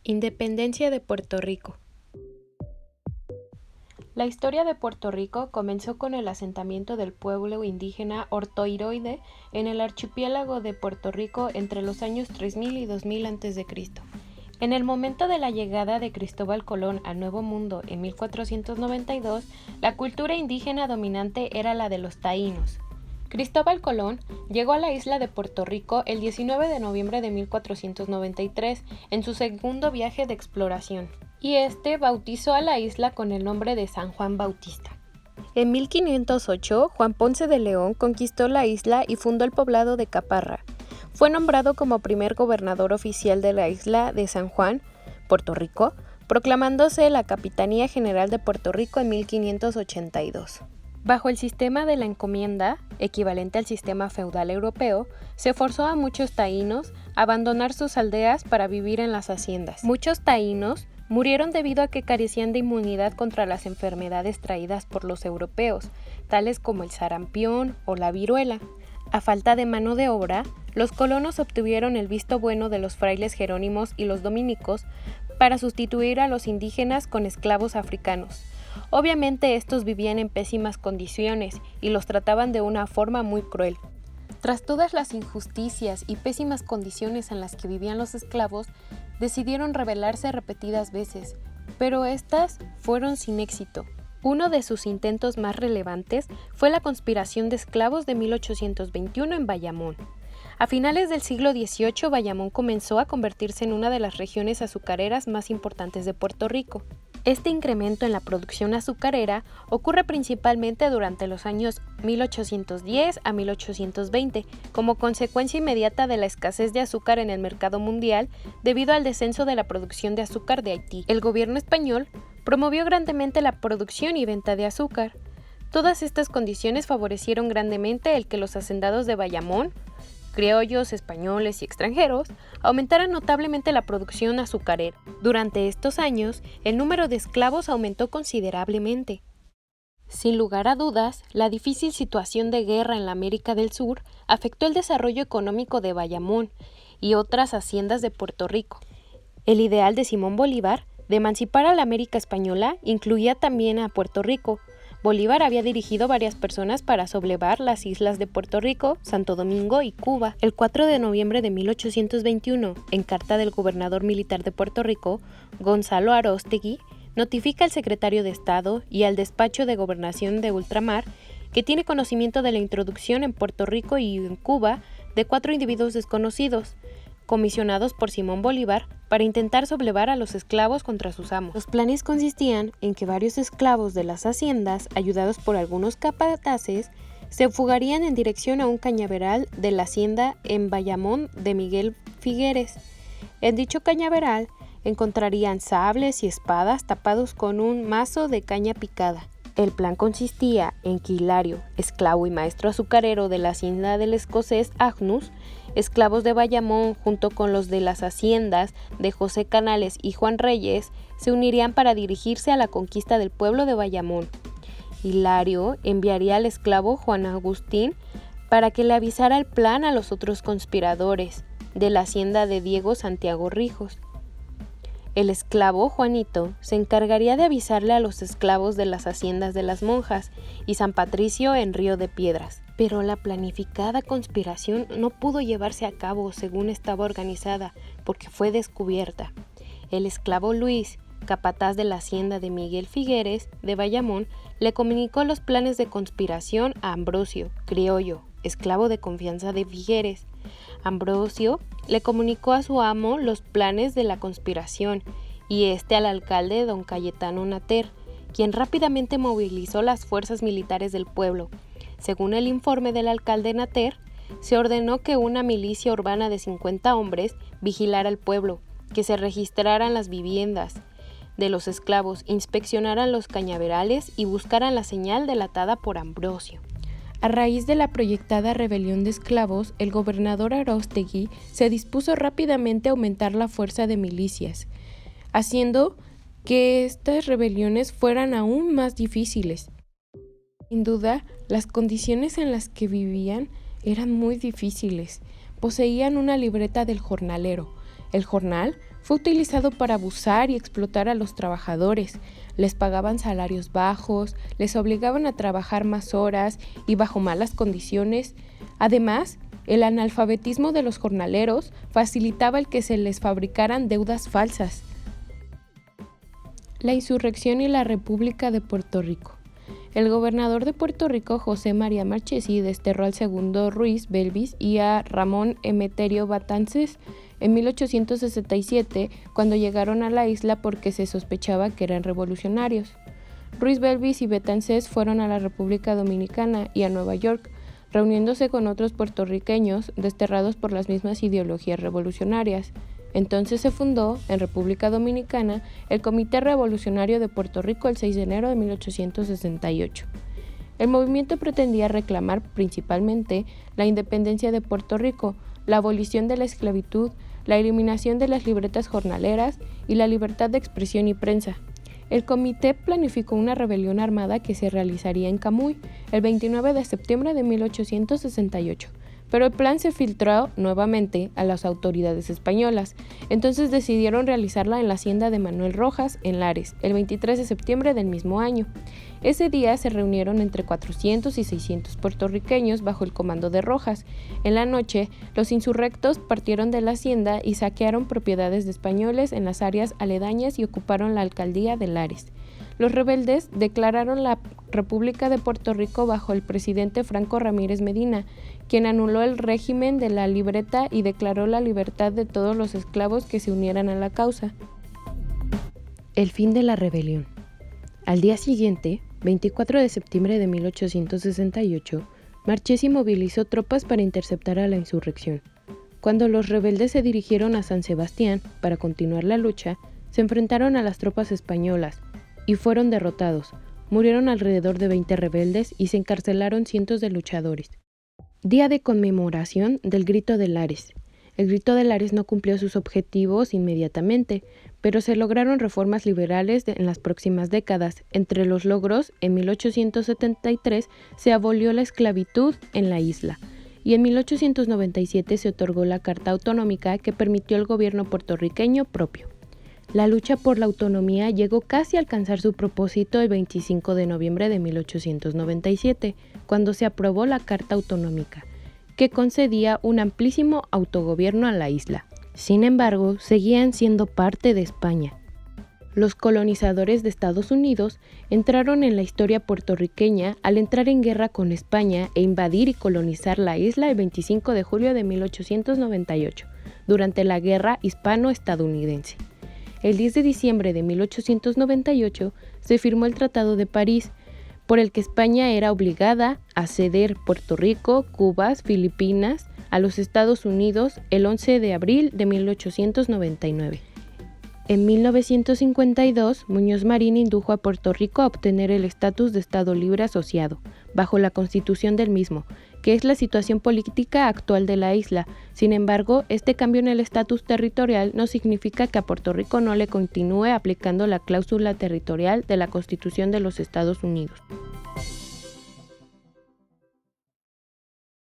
Independencia de Puerto Rico. La historia de Puerto Rico comenzó con el asentamiento del pueblo indígena ortoiroide en el archipiélago de Puerto Rico entre los años 3000 y 2000 a.C. En el momento de la llegada de Cristóbal Colón al Nuevo Mundo en 1492, la cultura indígena dominante era la de los taínos. Cristóbal Colón llegó a la isla de Puerto Rico el 19 de noviembre de 1493 en su segundo viaje de exploración, y bautizó a la isla con el nombre de San Juan Bautista. En 1508, Juan Ponce de León conquistó la isla y fundó el poblado de Caparra. Fue nombrado como primer gobernador oficial de la isla de San Juan, Puerto Rico, proclamándose la Capitanía General de Puerto Rico en 1582. Bajo el sistema de la encomienda, equivalente al sistema feudal europeo, se forzó a muchos taínos a abandonar sus aldeas para vivir en las haciendas. Muchos taínos murieron debido a que carecían de inmunidad contra las enfermedades traídas por los europeos, tales como el sarampión o la viruela. A falta de mano de obra, los colonos obtuvieron el visto bueno de los frailes jerónimos y los dominicos para sustituir a los indígenas con esclavos africanos. Obviamente estos vivían en pésimas condiciones y los trataban de una forma muy cruel. Tras todas las injusticias y pésimas condiciones en las que vivían los esclavos, decidieron rebelarse repetidas veces, pero estas fueron sin éxito. Uno de sus intentos más relevantes fue la conspiración de esclavos de 1821 en Bayamón. A finales del siglo XVIII, Bayamón comenzó a convertirse en una de las regiones azucareras más importantes de Puerto Rico. Este incremento en la producción azucarera ocurre principalmente durante los años 1810 a 1820, como consecuencia inmediata de la escasez de azúcar en el mercado mundial debido al descenso de la producción de azúcar de Haití. El gobierno español promovió grandemente la producción y venta de azúcar. Todas estas condiciones favorecieron grandemente el que los hacendados de Bayamón, criollos, españoles y extranjeros, aumentaran notablemente la producción azucarera. Durante estos años, el número de esclavos aumentó considerablemente. Sin lugar a dudas, la difícil situación de guerra en la América del Sur afectó el desarrollo económico de Bayamón y otras haciendas de Puerto Rico. El ideal de Simón Bolívar de emancipar a la América española incluía también a Puerto Rico. Bolívar había dirigido varias personas para sublevar las islas de Puerto Rico, Santo Domingo y Cuba. El 4 de noviembre de 1821, en carta del gobernador militar de Puerto Rico, Gonzalo Aróstegui, notifica al secretario de Estado y al despacho de gobernación de ultramar que tiene conocimiento de la introducción en Puerto Rico y en Cuba de 4 individuos desconocidos, comisionados por Simón Bolívar para intentar sublevar a los esclavos contra sus amos. Los planes consistían en que varios esclavos de las haciendas, ayudados por algunos capataces, se fugarían en dirección a un cañaveral de la hacienda en Bayamón de Miguel Figueres. En dicho cañaveral encontrarían sables y espadas tapados con un mazo de caña picada. El plan consistía en que Hilario, esclavo y maestro azucarero de la hacienda del escocés Agnus, esclavos de Bayamón junto con los de las haciendas de José Canales y Juan Reyes, se unirían para dirigirse a la conquista del pueblo de Bayamón. Hilario enviaría al esclavo Juan Agustín para que le avisara el plan a los otros conspiradores de la hacienda de Diego Santiago Rijos. El esclavo Juanito se encargaría de avisarle a los esclavos de las haciendas de las monjas y San Patricio en Río de Piedras. Pero la planificada conspiración no pudo llevarse a cabo según estaba organizada, porque fue descubierta. El esclavo Luis, capataz de la hacienda de Miguel Figueres, de Bayamón, le comunicó los planes de conspiración a Ambrosio, criollo, esclavo de confianza de Figueres. Ambrosio le comunicó a su amo los planes de la conspiración y al alcalde don Cayetano Nater, quien rápidamente movilizó las fuerzas militares del pueblo. Según el informe del alcalde Nater, se ordenó que una milicia urbana de 50 hombres vigilara el pueblo, que se registraran las viviendas de los esclavos, inspeccionaran los cañaverales y buscaran la señal delatada por Ambrosio. A raíz de la proyectada rebelión de esclavos, el gobernador Aróstegui se dispuso rápidamente a aumentar la fuerza de milicias, haciendo que estas rebeliones fueran aún más difíciles. Sin duda, las condiciones en las que vivían eran muy difíciles. Poseían una libreta del jornalero. El jornal Fue utilizado para abusar y explotar a los trabajadores. Les pagaban salarios bajos, les obligaban a trabajar más horas y bajo malas condiciones. Además, el analfabetismo de los jornaleros facilitaba el que se les fabricaran deudas falsas. La insurrección y la República de Puerto Rico. El gobernador de Puerto Rico, José María Marchesi, desterró al segundo Ruiz Belvis y a Ramón Emeterio Betances en 1867, cuando llegaron a la isla porque se sospechaba que eran revolucionarios. Ruiz Belvis y Betances fueron a la República Dominicana y a Nueva York, reuniéndose con otros puertorriqueños desterrados por las mismas ideologías revolucionarias. Entonces se fundó, en República Dominicana, el Comité Revolucionario de Puerto Rico el 6 de enero de 1868. El movimiento pretendía reclamar principalmente la independencia de Puerto Rico, la abolición de la esclavitud, la eliminación de las libretas jornaleras y la libertad de expresión y prensa. El comité planificó una rebelión armada que se realizaría en Camuy el 29 de septiembre de 1868. Pero el plan se filtró nuevamente a las autoridades españolas, entonces decidieron realizarla en la hacienda de Manuel Rojas, en Lares, el 23 de septiembre del mismo año. Ese día se reunieron entre 400 y 600 puertorriqueños bajo el comando de Rojas. En la noche, los insurrectos partieron de la hacienda y saquearon propiedades de españoles en las áreas aledañas y ocuparon la alcaldía de Lares. Los rebeldes declararon la República de Puerto Rico bajo el presidente Franco Ramírez Medina, quien anuló el régimen de la libreta y declaró la libertad de todos los esclavos que se unieran a la causa. El fin de la rebelión. Al día siguiente, 24 de septiembre de 1868, Marchesi movilizó tropas para interceptar a la insurrección. Cuando los rebeldes se dirigieron a San Sebastián para continuar la lucha, se enfrentaron a las tropas españolas y fueron derrotados. Murieron alrededor de 20 rebeldes y se encarcelaron cientos de luchadores. Día de conmemoración del Grito de Lares. El Grito de Lares no cumplió sus objetivos inmediatamente, pero se lograron reformas liberales en las próximas décadas. Entre los logros, en 1873 se abolió la esclavitud en la isla, y en 1897 se otorgó la Carta Autonómica que permitió al gobierno puertorriqueño propio. La lucha por la autonomía llegó casi a alcanzar su propósito el 25 de noviembre de 1897, cuando se aprobó la Carta Autonómica, que concedía un amplísimo autogobierno a la isla. Sin embargo, seguían siendo parte de España. Los colonizadores de Estados Unidos entraron en la historia puertorriqueña al entrar en guerra con España e invadir y colonizar la isla el 25 de julio de 1898, durante la Guerra Hispano-Estadounidense. El 10 de diciembre de 1898 se firmó el Tratado de París, por el que España era obligada a ceder Puerto Rico, Cuba, Filipinas a los Estados Unidos el 11 de abril de 1899. En 1952, Muñoz Marín indujo a Puerto Rico a obtener el estatus de Estado Libre Asociado, bajo la Constitución del mismo, que es la situación política actual de la isla. Sin embargo, este cambio en el estatus territorial no significa que a Puerto Rico no le continúe aplicando la cláusula territorial de la Constitución de los Estados Unidos.